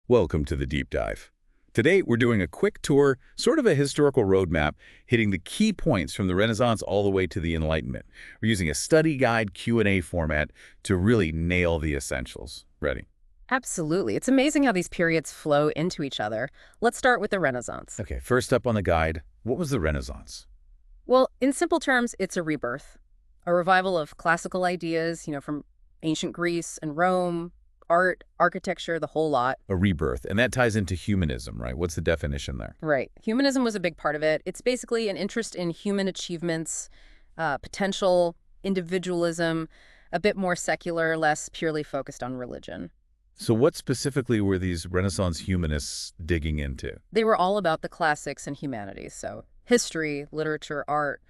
Welcome to the Deep Dive. Today, we're doing a quick tour, sort of a historical roadmap, hitting the key points from the Renaissance all the way to the Enlightenment. We're using a study guide Q&A format to really nail the essentials. Ready? Absolutely. It's amazing how these periods flow into each other. Let's start with the Renaissance. Okay, first up on the guide, what was the Renaissance? Well, in simple terms, it's a rebirth, a revival of classical ideas, from ancient Greece and Rome, art, architecture, the whole lot. A rebirth, and that ties into humanism, right? What's the definition there? Right. Humanism was a big part of it. It's basically an interest in human achievements, potential, individualism, a bit more secular, less purely focused on religion. So what specifically were these Renaissance humanists digging into? They were all about the classics and humanities, so history, literature, art,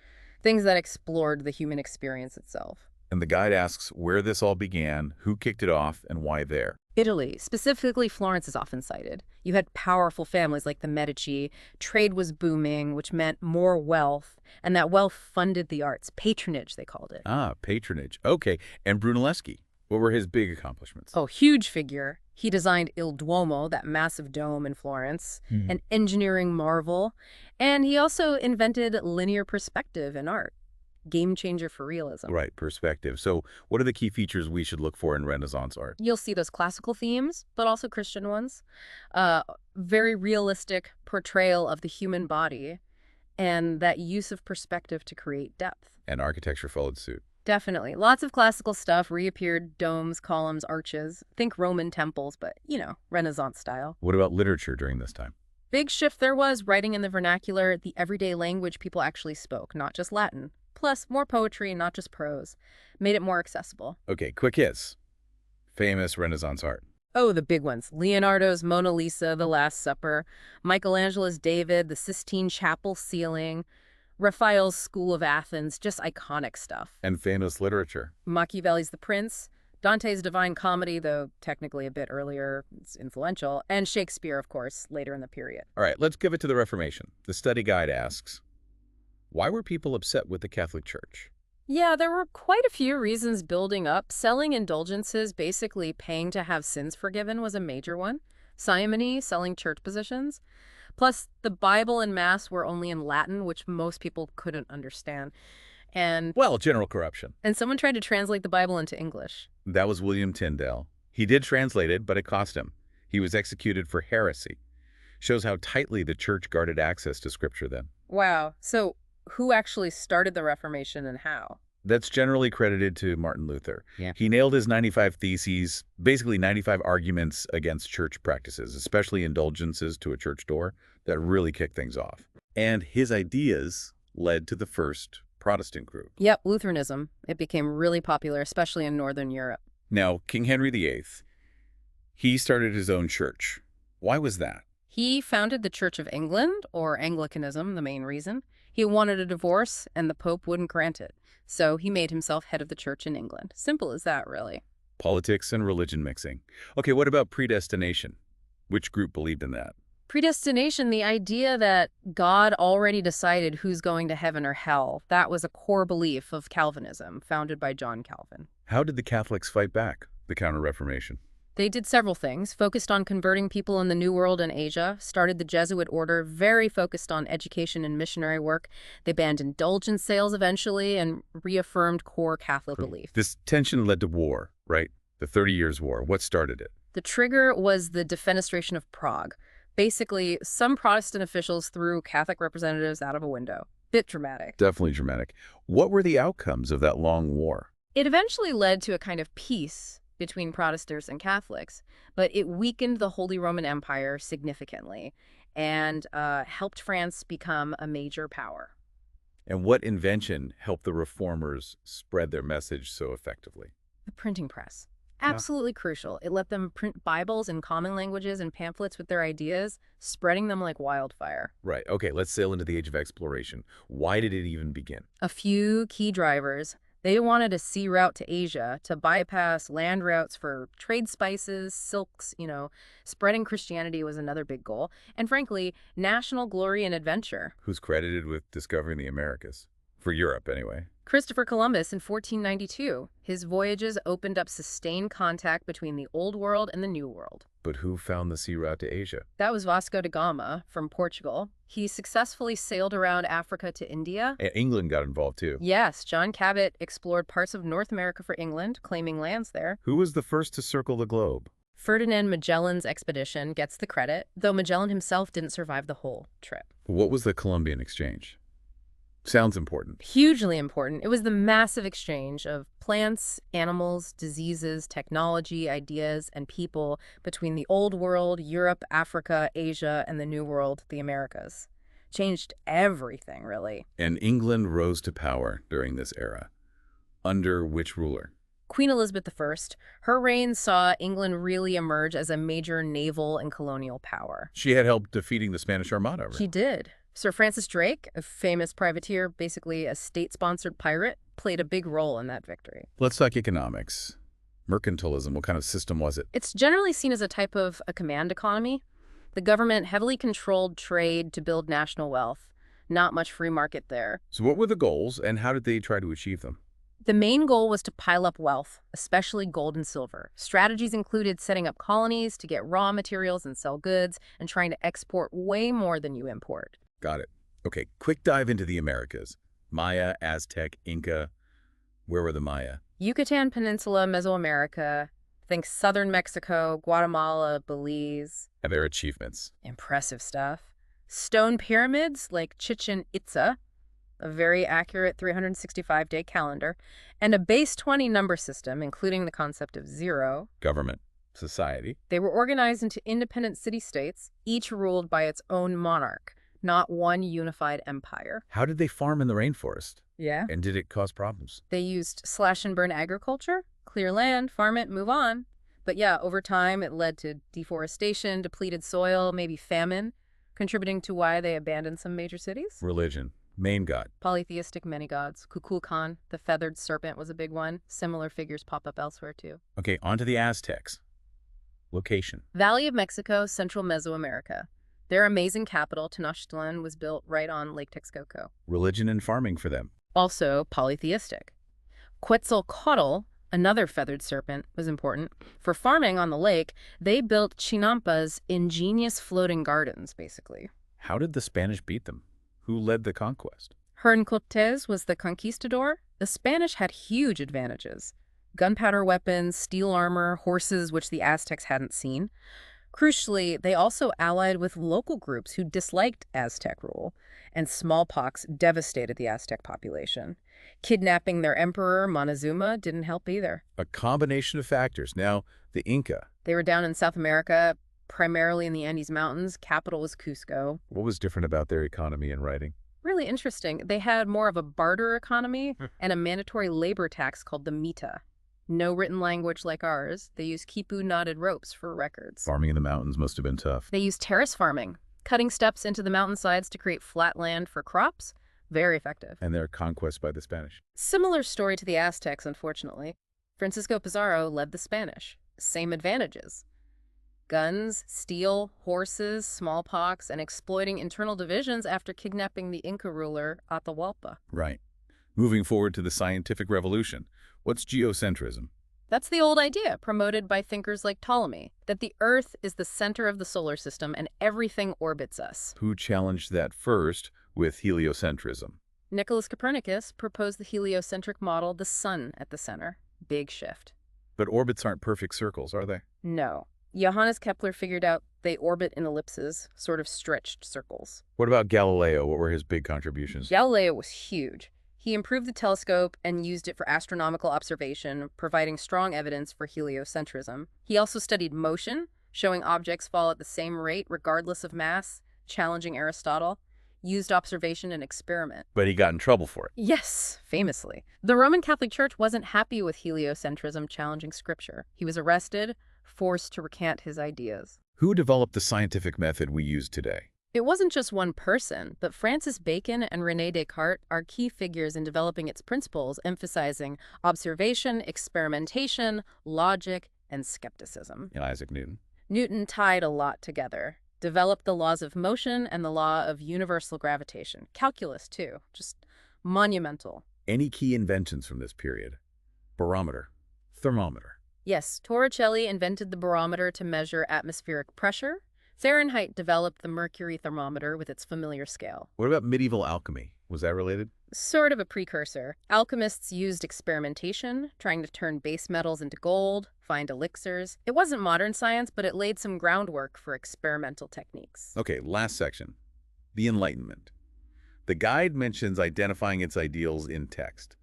things that explored the human experience itself. And the guide asks where this all began, who kicked it off, and why there. Italy, specifically Florence, is often cited. You had powerful families like the Medici, trade was booming, which meant more wealth, and that wealth funded the arts. Patronage, they called it. Ah, patronage. Okay, and Brunelleschi. What were his big accomplishments? Oh, huge figure. He designed Il Duomo, that massive dome in Florence, an engineering marvel, and he also invented linear perspective in art. Game changer for realism. Right, perspective. So what are the key features we should look for in Renaissance art? You'll see those classical themes, but also Christian ones. Very realistic portrayal of the human body and that use of perspective to create depth. And architecture followed suit. Definitely. Lots of classical stuff reappeared, domes, columns, arches. Think Roman temples, but, Renaissance style. What about literature during this time? Big shift there was, writing in the vernacular, the everyday language people actually spoke, not just Latin. Plus, more poetry, not just prose. Made it more accessible. Okay, quick hits. Famous Renaissance art. Oh, the big ones. Leonardo's Mona Lisa, The Last Supper. Michelangelo's David, the Sistine Chapel ceiling. Raphael's School of Athens, just iconic stuff. And famous literature. Machiavelli's The Prince. Dante's Divine Comedy, though technically a bit earlier, it's influential. And Shakespeare, of course, later in the period. All right, let's give it to the Reformation. The study guide asks, why were people upset with the Catholic Church? Yeah, there were quite a few reasons building up. Selling indulgences, basically paying to have sins forgiven, was a major one. Simony, selling church positions. Plus, the Bible and Mass were only in Latin, which most people couldn't understand. Well, general corruption. And someone tried to translate the Bible into English. That was William Tyndale. He did translate it, but it cost him. He was executed for heresy. Shows how tightly the church guarded access to Scripture then. Wow. So who actually started the Reformation and how? That's generally credited to Martin Luther. Yeah. He nailed his 95 Theses, basically 95 arguments against church practices, especially indulgences to a church door, that really kicked things off. And his ideas led to the first Protestant group. Yep, Lutheranism. It became really popular, especially in Northern Europe. Now, King Henry VIII, he started his own church. Why was that? He founded the Church of England, or Anglicanism, the main reason. He wanted a divorce, and the Pope wouldn't grant it. So he made himself head of the church in England. Simple as that, really. Politics and religion mixing. Okay, what about predestination? Which group believed in that? Predestination, the idea that God already decided who's going to heaven or hell, that was a core belief of Calvinism, founded by John Calvin. How did the Catholics fight back the Counter-Reformation? They did several things, focused on converting people in the New World and Asia, started the Jesuit order, very focused on education and missionary work. They banned indulgence sales eventually and reaffirmed core Catholic belief. This tension led to war, right? The 30 Years' War. What started it? The trigger was the Defenestration of Prague. Basically, some Protestant officials threw Catholic representatives out of a window. Bit dramatic. Definitely dramatic. What were the outcomes of that long war? It eventually led to a kind of peace between Protestants and Catholics, but it weakened the Holy Roman Empire significantly and helped France become a major power. And what invention helped the reformers spread their message so effectively? The printing press. Absolutely crucial. It let them print Bibles in common languages and pamphlets with their ideas, spreading them like wildfire. Right. Okay, let's sail into the Age of Exploration. Why did it even begin? A few key drivers. They wanted a sea route to Asia to bypass land routes for trade spices, silks, Spreading Christianity was another big goal. And frankly, national glory and adventure. Who's credited with discovering the Americas? For Europe, anyway. Christopher Columbus in 1492. His voyages opened up sustained contact between the Old World and the New World. But who found the sea route to Asia? That was Vasco da Gama from Portugal. He successfully sailed around Africa to India. And England got involved, too. Yes, John Cabot explored parts of North America for England, claiming lands there. Who was the first to circle the globe? Ferdinand Magellan's expedition gets the credit, though Magellan himself didn't survive the whole trip. What was the Columbian Exchange? Sounds important. Hugely important. It was the massive exchange of plants, animals, diseases, technology, ideas, and people between the Old World, Europe, Africa, Asia, and the New World, the Americas. Changed everything, really. And England rose to power during this era. Under which ruler? Queen Elizabeth I. Her reign saw England really emerge as a major naval and colonial power. She had helped defeating the Spanish Armada. She did. Sir Francis Drake, a famous privateer, basically a state-sponsored pirate, played a big role in that victory. Let's talk economics. Mercantilism, what kind of system was it? It's generally seen as a type of a command economy. The government heavily controlled trade to build national wealth. Not much free market there. So what were the goals, and how did they try to achieve them? The main goal was to pile up wealth, especially gold and silver. Strategies included setting up colonies to get raw materials and sell goods, and trying to export way more than you import. Got it. Okay, quick dive into the Americas. Maya, Aztec, Inca. Where were the Maya? Yucatan Peninsula, Mesoamerica. Think southern Mexico, Guatemala, Belize. And their achievements. Impressive stuff. Stone pyramids like Chichen Itza, a very accurate 365-day calendar, and a base 20 number system, including the concept of zero. Government. Society. They were organized into independent city-states, each ruled by its own monarch, not one unified empire. How did they farm in the rainforest? Yeah. And did it cause problems? They used slash-and-burn agriculture, clear land, farm it, move on. But yeah, over time, it led to deforestation, depleted soil, maybe famine, contributing to why they abandoned some major cities. Religion. Main god. Polytheistic many gods. Kukulkan, the feathered serpent, was a big one. Similar figures pop up elsewhere, too. Okay, on to the Aztecs. Location. Valley of Mexico, central Mesoamerica. Their amazing capital, Tenochtitlan, was built right on Lake Texcoco. Religion and farming for them. Also polytheistic. Quetzalcoatl, another feathered serpent, was important. For farming on the lake, they built Chinampas, ingenious floating gardens, basically. How did the Spanish beat them? Who led the conquest? Hern Cortés was the conquistador. The Spanish had huge advantages. Gunpowder weapons, steel armor, horses, which the Aztecs hadn't seen. Crucially, they also allied with local groups who disliked Aztec rule, and smallpox devastated the Aztec population. Kidnapping their emperor, Montezuma, didn't help either. A combination of factors. Now, the Inca. They were down in South America, primarily in the Andes Mountains. Capital was Cusco. What was different about their economy and writing? Really interesting. They had more of a barter economy and a mandatory labor tax called the mita. No written language like ours. They used quipu knotted ropes for records. Farming in the mountains must have been tough. They used terrace farming, cutting steps into the mountainsides to create flat land for crops. Very effective. And their conquest by the Spanish. Similar story to the Aztecs, unfortunately. Francisco Pizarro led the Spanish. Same advantages. Guns, steel, horses, smallpox, and exploiting internal divisions after kidnapping the Inca ruler Atahualpa. Right. Moving forward to the scientific revolution. What's geocentrism? That's the old idea, promoted by thinkers like Ptolemy, that the Earth is the center of the solar system and everything orbits us. Who challenged that first with heliocentrism? Nicholas Copernicus proposed the heliocentric model, the sun at the center. Big shift. But orbits aren't perfect circles, are they? No. Johannes Kepler figured out they orbit in ellipses, sort of stretched circles. What about Galileo? What were his big contributions? Galileo was huge. He improved the telescope and used it for astronomical observation, providing strong evidence for heliocentrism. He also studied motion, showing objects fall at the same rate regardless of mass, challenging Aristotle. Used observation and experiment. But he got in trouble for it. Yes, famously. The Roman Catholic Church wasn't happy with heliocentrism challenging scripture. He was arrested, forced to recant his ideas. Who developed the scientific method we use today? It wasn't just one person, but Francis Bacon and René Descartes are key figures in developing its principles, emphasizing observation, experimentation, logic, and skepticism. And Isaac Newton. Newton tied a lot together, developed the laws of motion and the law of universal gravitation. Calculus, too. Just Monumental. Any key inventions from this period? Barometer, thermometer. Yes, Torricelli invented the barometer to measure atmospheric pressure. Fahrenheit developed the mercury thermometer with its familiar scale. What about medieval alchemy? Was that related? Sort of a precursor. Alchemists used experimentation, trying to turn base metals into gold, find elixirs. It wasn't modern science, but it laid some groundwork for experimental techniques. Okay, last section. The Enlightenment. The guide mentions identifying its ideals in text.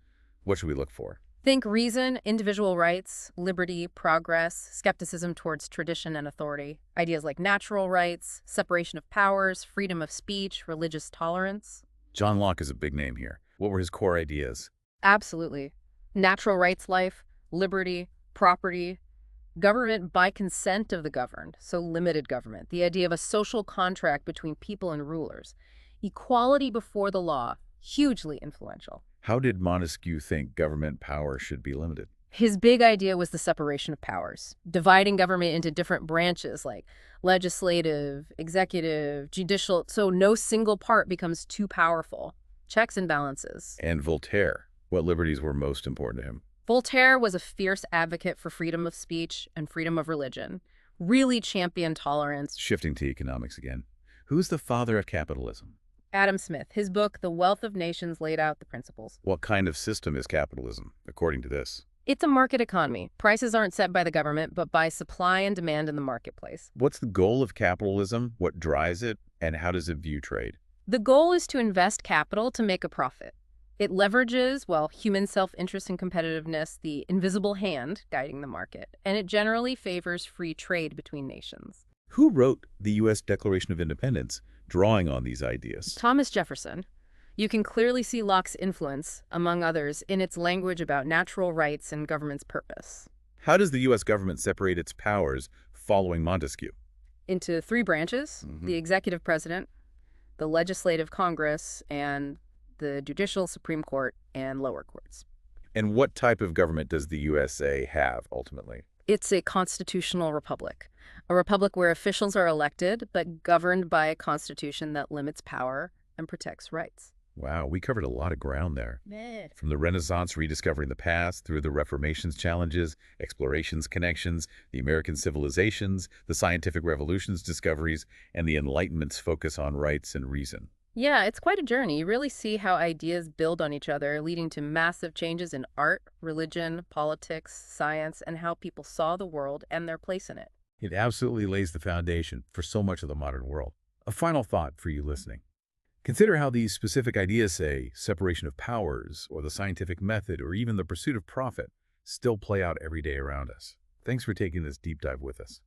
What should we look for? Think reason, individual rights, liberty, progress, skepticism towards tradition and authority. Ideas like natural rights, separation of powers, freedom of speech, religious tolerance. John Locke is a big name here. What were his core ideas? Absolutely. Natural rights life, liberty, property, government by consent of the governed, so limited government. The idea of a social contract between people and rulers. Equality before the law, hugely influential. How did Montesquieu think government power should be limited? His big idea was the separation of powers, dividing government into different branches like legislative, executive, judicial, so no single part becomes too powerful. Checks and balances. And Voltaire. What liberties were most important to him? Voltaire was a fierce advocate for freedom of speech and freedom of religion, really championed tolerance. Shifting to economics again. Who's the father of capitalism? Adam Smith, his book, The Wealth of Nations, laid out the principles. What kind of system is capitalism, according to this? It's a market economy. Prices aren't set by the government, but by supply and demand in the marketplace. What's the goal of capitalism? What drives it? And how does it view trade? The goal is to invest capital to make a profit. It leverages, well, human self-interest and competitiveness, the invisible hand guiding the market, and it generally favors free trade between nations. Who wrote the U.S. Declaration of Independence, drawing on these ideas? Thomas Jefferson. You can clearly see Locke's influence, among others, in its language about natural rights and government's purpose. How does the U.S. government separate its powers following Montesquieu? Into three branches, the executive president, the legislative Congress, and the judicial Supreme Court and lower courts. And what type of government does the USA have, ultimately? It's a constitutional republic, a republic where officials are elected but governed by a constitution that limits power and protects rights. Wow, we covered a lot of ground there. From the Renaissance rediscovering the past, through the Reformation's challenges, explorations, connections, the American civilizations, the scientific revolution's discoveries, and the Enlightenment's focus on rights and reason. Yeah, it's quite a journey. You really see how ideas build on each other, leading to massive changes in art, religion, politics, science, and how people saw the world and their place in it. It absolutely lays the foundation for so much of the modern world. A final thought for you listening. Consider how these specific ideas, say, separation of powers, or the scientific method, or even the pursuit of profit, still play out every day around us. Thanks for taking this deep dive with us.